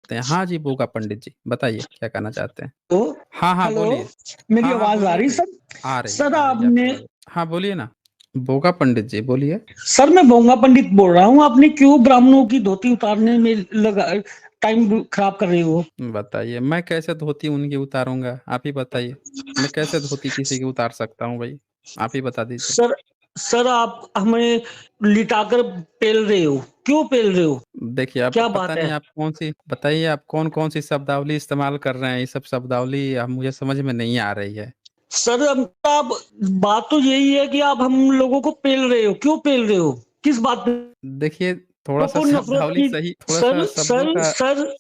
सकते हैं। हाँ जी, बोगा पंडित जी, बताइए क्या कहना चाहते हैं? तो हाँ, हाँ, हेलो, बोलिए। मेरी हाँ, हाँ, आवाज आ बोलिए रही भई। सर? आ रही है, सर आ रही है आपकी आपने आवाज़। हाँ, बोलिए ना। बोगा पंडित जी, बोलिए। सर मैं बोंगा पंडित बोल रहा हूँ। आपने क्यों ब्राह्मणों की धोती उतारने में लगा टाइम खराब कर रहे हो? बताइए, मैं कैसे धोती उनकी उतारूँगा? आप ही बताइए। मैं कैसे धोती किसी की उतार सकता हूँ भई? आप ही बता दीजिए। सर सर आप हमें लिटाकर पेल रहे हो। क्यों पेल रहे हो? देखिए, अब क्या पता बात नहीं है? आप कौन-सी बताइए आप कौन-कौन सी शब्दावली इस्तेमाल कर रहे हैं? ये सब शब्दावली अब मुझे समझ में नहीं आ रही है। सर अब बात तो यही है कि आप हम लोगों को पेल रहे हो। क्यों पेल रहे हो? किस बात पे? देखिए, थोड़ा-सा तो नफरत शब्दावली की सही सर थोड़ा-सा सर सर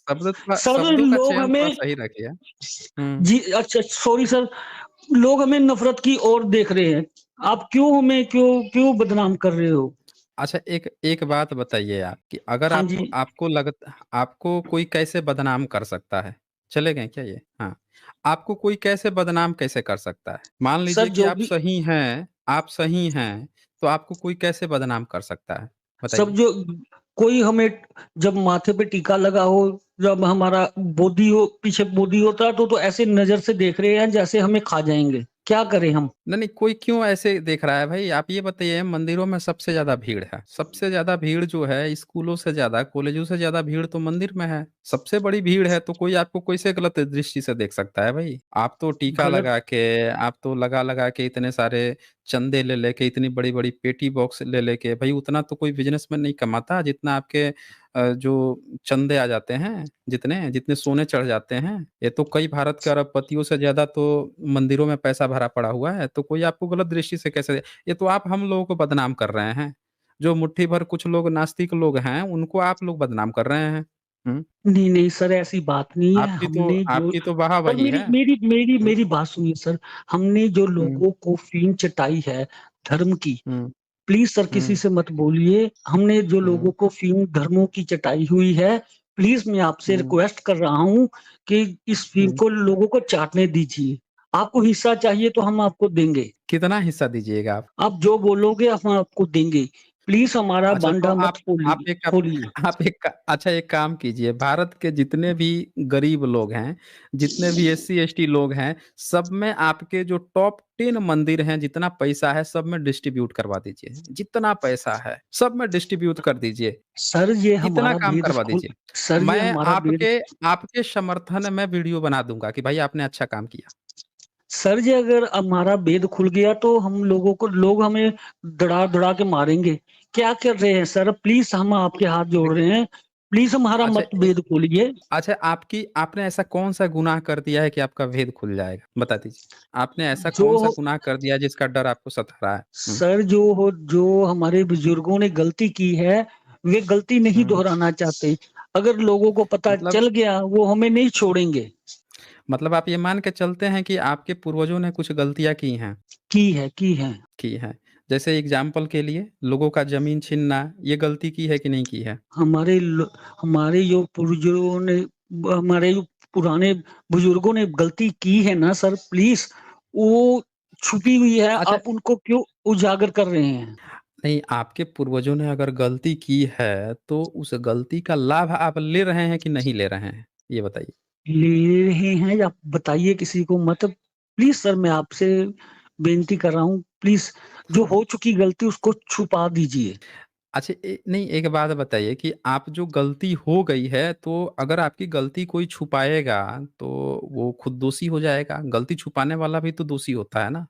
सर शब्दों का लोग चयन थोड़ा हमें सही रखिए। हुँ। जी अच्छा सॉरी सर, लोग हमें नफरत की ओर देख रहे हैं। आप क्यों हमें क्यों क्यों बदनाम कर रहे हो? अच्छा, एक एक बात बताइए आप कि अगर हाँ जी। आपको कोई कैसे बदनाम कर सकता है? चले गए क्या ये? हाँ। आपको कोई कैसे बदनाम कैसे कर सकता है? मान सर लीजिए कि जो भी आप सही हैं, तो आपको कोई कैसे बदनाम कर सकता है? सब बताइए। जो कोई हमें जब माथे पे टीका लगा हो, जब हमारा बोदी हो पीछे बोदी होता है तो ऐसे नज़र से देख रहे हैं जैसे हमें खा जाएँगे। क्या करें हम? नहीं, नहीं, कोई क्यों ऐसे देख रहा है भाई? आप ये बताइए मंदिरों में सबसे ज़्यादा भीड़ है। सबसे ज़्यादा भीड़ जो है स्कूलों से ज़्यादा, कॉलेजों से ज़्यादा भीड़ तो मंदिर में है। सबसे बड़ी भीड़ है तो कोई आपको कैसे गलत दृष्टि से देख सकता है भाई? गलत आप तो लगा-लगा के इतने सारे चंदे ले लेके, इतनी बड़ी-बड़ी पेटी बॉक्स ले लेके भई उतना तो कोई बिज़नेसमैन नहीं कमाता जितना आपके जो चंदे आ जाते हैं, जितने सोने चढ़ जाते हैं। ये तो कई भारत के अरबपतियों से ज़्यादा तो मंदिरों में पैसा भरा पड़ा हुआ है, तो कोई आपको गलत दृष्टि से कैसे ये तो आप हम लोगों को बदनाम कर रहे हैं। जो मुट्ठी भर कुछ लोग नास्तिक लोग हैं, उनको आप लोग बदनाम कर रहे हैं। हुँ, नहीं, नहीं सर ऐसी बात नहीं है। हमने जो आपकी तो सर वाह-वाही मेरी है। मेरी मेरी हुँ, मेरी बात सुनिए सर। हमने जो हुँ, लोगों को फ़ीम चटाई है धर्म की, हुँ, प्लीज़ सर किसी हुँ, से मत बोलिए। हमने जो लोगों हुँ, को फ़ीम धर्मों की चटाई हुई है, प्लीज़ मैं आपसे हुँ, रिक्वेस्ट कर रहा हूँ कि इस फ़ीम हुँ। को लोगों को चाटने दीजिए। आपको हिस्सा चाहिए तो हम आपको देंगे। कितना हिस्सा दीजिएगा आप? आप जो बोलोगे हम आपको देंगे। प्लीज़ हमारा अच्छा तो बांधा मत आप खोलिए एक आप खोलिए। आप एक अच्छा एक काम कीजिए, भारत के जितने भी गरीब लोग हैं, जितने भी एससी-एसटी लोग हैं, सब में आपके जो टॉप 10 मंदिर हैं, जितना पैसा है, सब में डिस्ट्रीब्यूट करवा दीजिए। जितना पैसा है, सब में डिस्ट्रीब्यूट कर दीजिए। सर ये इतना हमारा काम भेद करवा खुल दीजिए। सर ये मैं हमारा भेद आपके आपके समर्थन में वीडियो बना दूँगा कि भाई आपने अच्छा काम किया। सर जी अगर हमारा भेद खुल गया तो हम लोगों को लोग हमें दड़ा-दड़ा के मारेंगे। क्या कर रहे हैं सर? प्लीज़ हम आपके हाथ जोड़ रहे हैं। प्लीज़ हमारा अच्छा मतभेद खोलिए। अच्छा आपने ऐसा कौन-सा गुनाह कर दिया है कि आपका भेद खुल जाएगा? बता दीजिए। आपने ऐसा जो कौन-सा गुनाह कर दिया है जिसका डर आपको सता रहा है? हुँ, सर जो हमारे बुजुर्गों ने गलती की है, वे गलती नहीं हुँ। दोहराना चाहते। अगर लोगों को पता मतलब चल गया, वो हमें नहीं छोड़ेंगे। मतलब आप ये मान के चलते हैं कि आपके पूर्वजों ने कुछ गलतियाँ की है। की हैं। जैसे एग्ज़ाम्पल के लिए लोगों का ज़मीन छीनना, ये गलती की है कि नहीं की है? हमारे ल हमारे जो पूर्वजों ने हमारे जो पुराने बुजुर्गों ने गलती की है ना सर प्लीज़ वो छुपी हुई है, अच्छा आप उनको क्यों उजागर कर रहे हैं? नहीं, आपके पूर्वजों ने अगर गलती की है, तो उस गलती का लाभ आप ले रहे हैं कि नहीं ले रहे हैं? ये बताइए। ले रहे हैं आप बताइए किसी को मत प्लीज़ सर मैं आपसे बेनती कर रहा हूँ, प्लीज़ जो हो चुकी गलती उसको छुपा दीजिए। अच्छा नहीं एक बात बताइए कि आप जो गलती हो गई है, तो अगर आपकी गलती कोई छुपाएगा, तो वो खुद दोषी हो जाएगा। गलती छुपाने वाला भी तो दोषी होता है ना?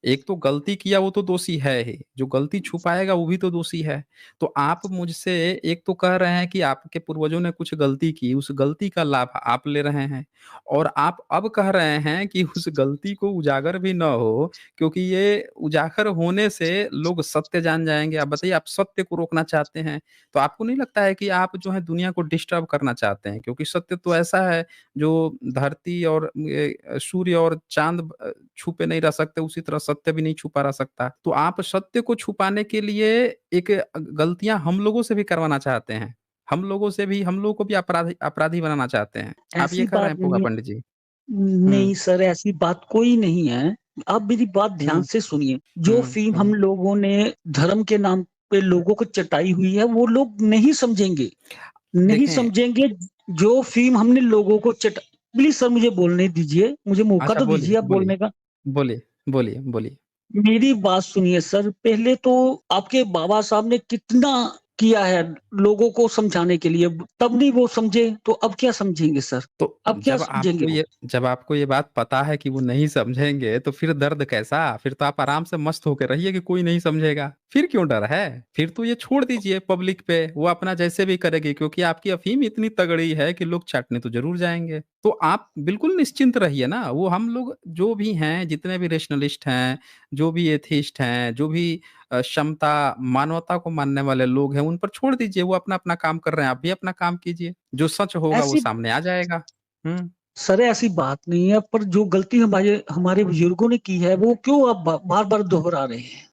एक तो गलती किया वो तो दोषी है ही, जो गलती छुपाएगा वो भी तो दोषी है। तो आप मुझसे एक तो कह रहे हैं कि आपके पूर्वजों ने कुछ गलती की, उस गलती का लाभ आप ले रहे हैं और आप अब कह रहे हैं कि उस गलती को उजागर भी ना हो क्योंकि ये उजागर होने से लोग सत्य जान जाएँगे। आप बताइए आप सत्य को रोकना चाहते हैं, तो आपको नहीं लगता है कि आप जो है दुनिया को डिस्टर्ब करना चाहते हैं? क्योंकि सत्य तो ऐसा है जो धरती और सूर्य और चाँद छुपे नहीं रह सकते, उसी तरह सत्य भी नहीं छुपा रह सकता। तो आप सत्य को छुपाने के लिए एक गलतियाँ हम लोगों से भी करवाना चाहते हैं। हम लोगों को भी अपराधी अपराधी बनाना चाहते हैं। आप ये ऐसी कह रहे बात हैं पोगा नहीं है पंडित जी? हुँ, नहीं सर, ऐसी बात कोई नहीं है। आप मेरी बात ध्यान हुँ, से सुनिए। जो हुँ, फ़िल्म हम हुँ। लोगों ने धर्म के नाम पे लोगों को चटाई हुई है, वो लोग नहीं समझेंगे। नहीं देखें समझेंगे जो फ़ीम हमने लोगों को प्लीज़ सर मुझे बोलने दीजिए, मुझे मौका अच्छा तो बोलिए, दीजिए आप बोलिए, बोलने का। बोलिए, बोलिए, बोलिए। मेरी बात सुनिए सर, पहले तो आपके बाबा साहब ने कितना किया है लोगों को समझाने के लिए, तब नहीं वो समझे, तो अब क्या समझेंगे सर? तो अब क्या समझेंगे वो? जब आपको ये बात पता है कि वो नहीं समझेंगे, तो फिर दर्द कैसा? फिर तो आप आराम से मस्त होके रहिए कि कोई नहीं समझेगा। फिर क्यों डर है? फिर तो ये छोड़ दीजिए पब्लिक पे, वो अपना जैसे भी करेगी क्योंकि आपकी अफ़ीम इतनी तगड़ी है कि लोग चाटने तो ज़रूर जाएँगे। तो आप बिल्कुल निश्चिंत रहिए ना, वो हम लोग जो भी हैं, जितने भी रेशनलिस्ट हैं, जो भी एथिस्ट हैं, जो भी क्षमता, मानवता को मानने वाले लोग हैं, उन पर छोड़ दीजिए, वो अपना-अपना काम कर रहे हैं, आप भी अपना काम कीजिए। जो सच होगा वो ऐसी सामने आ जाएगा। हुँ। सर ऐसी बात नहीं है, पर जो गलती हमारे हमारे बुजुर्गों ने की है, वो क्यों आप बार-बार दोहरा रहे हैं?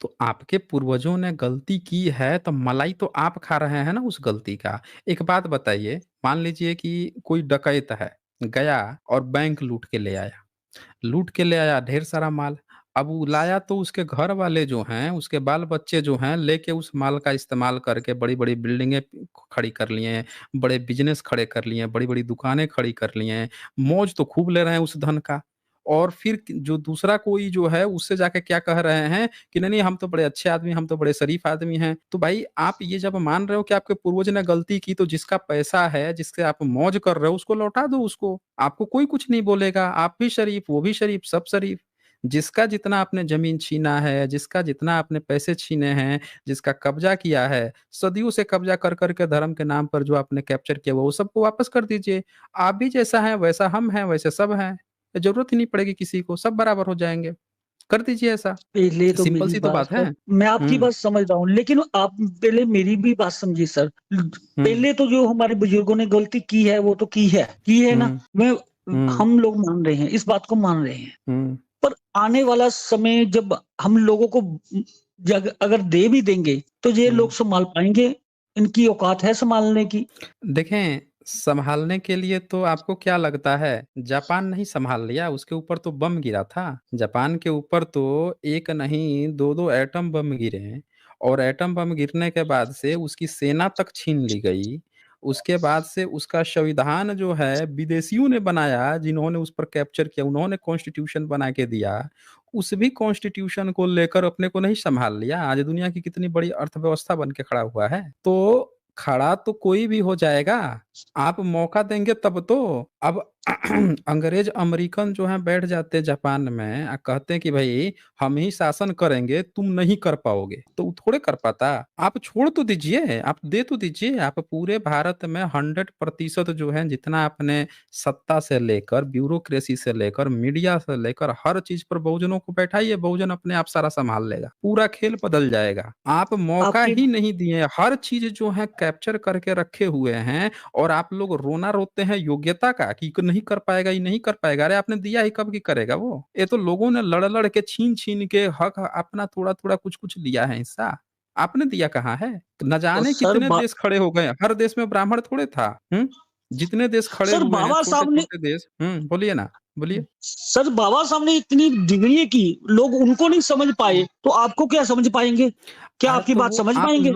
तो आपके पूर्वजों ने गलती की है, तो मलाई तो आप खा रहे हैं ना उस गलती का। एक बात बताइए, मान लीजिए कि कोई डकैत है, गया और बैंक लूट के ले आया। लूट के ले आया ढेर सारा माल। अब वो लाया तो उसके घर वाले जो हैं, उसके बाल-बच्चे जो हैं, लेके उस माल का इस्तेमाल करके बड़ी-बड़ी बिल्डिंगें खड़ी कर लिए हैं, बड़े बिज़नेस खड़े कर लिए हैं, बड़ी-बड़ी दुकानें खड़ी कर लिए हैं, मौज तो खूब ले रहे हैं उस धन का। और फिर जो दूसरा कोई जो है, उससे जाके क्या कह रहे हैं कि नहीं-नहीं हम तो बड़े अच्छे आदमी हैं, हम तो बड़े शरीफ आदमी हैं। तो भाई आप ये जब मान रहे हो कि आपके पूर्वज ने गलती की, तो जिसका पैसा है, जिससे आप मौज कर रहे हो, उसको लौटा दो उसको। आपको कोई कुछ नहीं बोलेगा, आप भी शरीफ, वो भी शरीफ, सब शरीफ। जिसका जितना आपने ज़मीन छीना है, जिसका जितना आपने पैसे छीने हैं, जिसका कब्ज़ा किया है, सदियों से कब्ज़ा कर के धर्म के नाम पर जो आपने कैप्चर किया हुआ, वो सबको वापस कर दीजिए। आप भी जैसा हैं, वैसा हम हैं, वैसे सब हैं। ज़रूरत ही नहीं पड़ेगी किसी को, सब बराबर हो जाएँगे। कर दीजिए ऐसा। पहले तो सिंपल मेरी सी तो बात बात सर, है। मैं आपकी हुँ, बात समझ रहा हूँ, लेकिन आप पहले मेरी भी बात समझिए सर। हुँ, पहले तो जो हमारे बुजुर्गों ने गलती की है, वो तो की है ना? हुँ, हुँ, हम लोग मान रहे हैं, इस बात को मान रहे हैं। हुँ। पर आने वाला समय जब हम लोगों को जग अगर दे भी देंगे, तो ये लोग हुँ। सँभाल पाएँगे? इनकी औकात है सँभालने की? देखें, सँभालने के लिए तो आपको क्या लगता है, जापान नहीं सँभाल लिया, उसके ऊपर तो बम गिरा था। जापान के ऊपर तो 1 नहीं 2-2 एटम बम गिरे और एटम बम गिरने के बाद से उसकी सेना तक छीन ली गई। उसके बाद से उसका संविधान जो है विदेशियों ने बनाया, जिन्होंने उस पर कैप्चर किया, उन्होंने कॉन्स्टिट्यूशन बना के दिया। उस भी कॉन्स्टिट्यूशन को लेकर अपने को नहीं सँभाल लिया। आज दुनिया की कितनी बड़ी अर्थव्यवस्था बन के खड़ा हुआ है। तो खड़ा तो कोई भी हो जाएगा, आप मौका देंगे तब तो। अब अंग्रेज अमेरिकन जो हैं बैठ जाते हैं जापान में कहते हैं कि भई हम ही शासन करेंगे, तुम नहीं कर पाओगे, तो वो थोड़े कर पाता। आप छोड़ तो दीजिए, आप दे तो दीजिए, आप पूरे भारत में 100% जो है जितना आपने सत्ता से लेकर, ब्यूरोक्रेसी से लेकर, मीडिया से लेकर हर चीज़ पर बहुजनों को बैठाइए, बहुजन अपने आप सारा सँभाल लेगा। पूरा खेल बदल जाएगा। आप मौका आपकी ही नहीं दिए, हर चीज़ जो है कैप्चर करके रखे हुए हैं और आप लोग रोना रोते हैं योग्यता का कि नहीं कर पाएगा, ये नहीं कर पाएगा। अरे आपने दिया ही कब कि करेगा वो? ये तो लोगों ने लड़-लड़ के, छीन-छीन के हक अपना थोड़ा-थोड़ा कुछ-कुछ लिया है हिस्सा। आपने दिया कहाँ है? न तो जाने सर कितने बा देश खड़े हो गए हैं। हर देश में ब्राह्मण थोड़े था। हुँ? जितने देश खड़े सर हुए हैं, बाबा साहब ने छोटे-छोटे देश बोलिए ना, बोलिए। सर बाबा साहब ने इतनी डिग्री की, लोग उनको नहीं समझ पाए, तो आपको क्या समझ पाएँगे? क्या अरे आपकी तो बात समझ पाएँगे?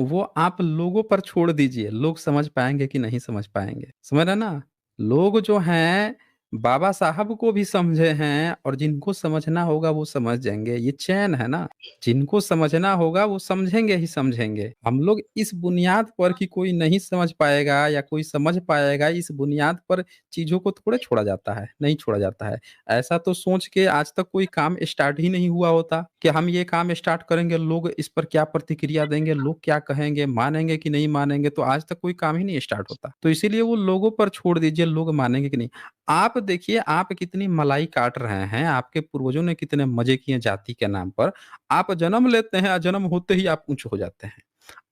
वो आप लोगों पर छोड़ दीजिए, लोग समझ पाएँगे कि नहीं समझ पाएँगे, समझ रहे हैं ना? लोग जो हैं, बाबा साहब को भी समझे हैं और जिनको समझना होगा वो समझ जाएँगे, ये चैन है ना, जिनको समझना होगा वो समझेंगे ही समझेंगे। हम लोग इस बुनियाद पर कि कोई नहीं समझ पाएगा या कोई समझ पाएगा, इस बुनियाद पर चीज़ों को थोड़े छोड़ा जाता है, नहीं छोड़ा जाता है। ऐसा तो सोच के आज तक कोई काम स्टार्ट ही नहीं हुआ होता कि हम ये काम स्टार्ट करेंगे, लोग इस पर क्या प्रतिक्रिया देंगे, लोग क्या कहेंगे, मानेंगे कि नहीं मानेंगे, तो आज तक कोई काम ही नहीं स्टार्ट होता। तो इसीलिए वो लोगों पर छोड़ दीजिए, लोग मानेंगे कि नहीं। आप देखिए आप कितनी मलाई काट रहे हैं, आपके पूर्वजों ने कितने मज़े किए जाति के नाम पर। आप जन्म लेते हैं, जन्म होते ही आप ऊँच हो जाते हैं।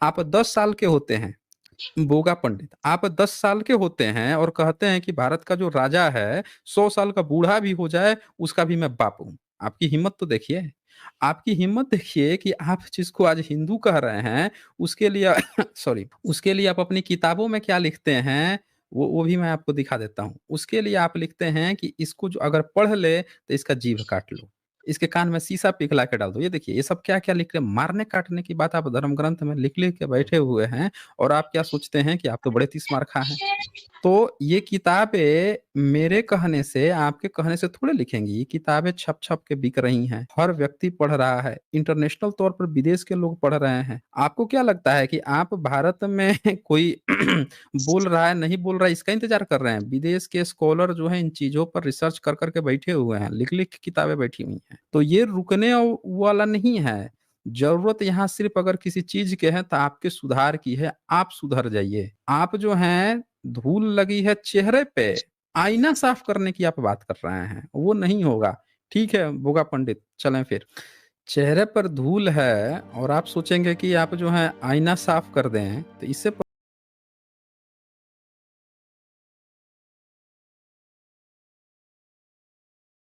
आप 10 साल के होते हैं, बोगा पंडित, आप 10 साल के होते हैं और कहते हैं कि भारत का जो राजा है, 100 साल का बूढ़ा भी हो जाए, उसका भी मैं बाप हूँ। आपकी हिम्मत तो देखिए। आपकी हिम्मत देखिए कि आप जिसको आज हिंदू कह रहे हैं, उसके लिए सॉरी, उसके लिए आप अपनी किताबों में क्या लिखते हैं, वो भी मैं आपको दिखा देता हूँ। उसके लिए आप लिखते हैं कि इसको जो अगर पढ़ ले, तो इसका जीभ काट लो। इसके कान में शीशा पिघला के डाल दो। ये देखिए, ये सब क्या-क्या लिख रहे हैं, मारने काटने की बात आप धर्म ग्रंथ में लिख-लिख के बैठे हुए हैं और आप क्या सोचते हैं कि आप तो बड़े तीस मार खा हैं। तो ये किताबें मेरे कहने से, आपके कहने से थोड़े लिखेंगी, ये किताबें छप-छप के बिक रही हैं। हर व्यक्ति पढ़ रहा है, इंटरनेशनल तौर पर विदेश के लोग पढ़ रहे हैं। आपको क्या लगता है कि आप भारत में कोई बोल रहा है, नहीं बोल रहा है, इसका इंतज़ार कर रहे हैं? विदेश के स्कॉलर जो हैं इन चीज़ों पर रिसर्च कर के बैठे हुए हैं, लिख-लिख के किताबें बैठी हुई हैं। तो ये रुकने वाला नहीं है। ज़रूरत यहाँ सिर्फ़ अगर किसी चीज़ की है तो आपके सुधार की है, आप सुधर जाइए। आप जो हैं धूल लगी है चेहरे पे, आईना साफ करने की आप बात कर रहे हैं, वो नहीं होगा। ठीक है, बोगा पंडित, चलें फिर। चेहरे पर धूल है और आप सोचेंगे कि आप जो है आईना साफ कर दें, तो इससे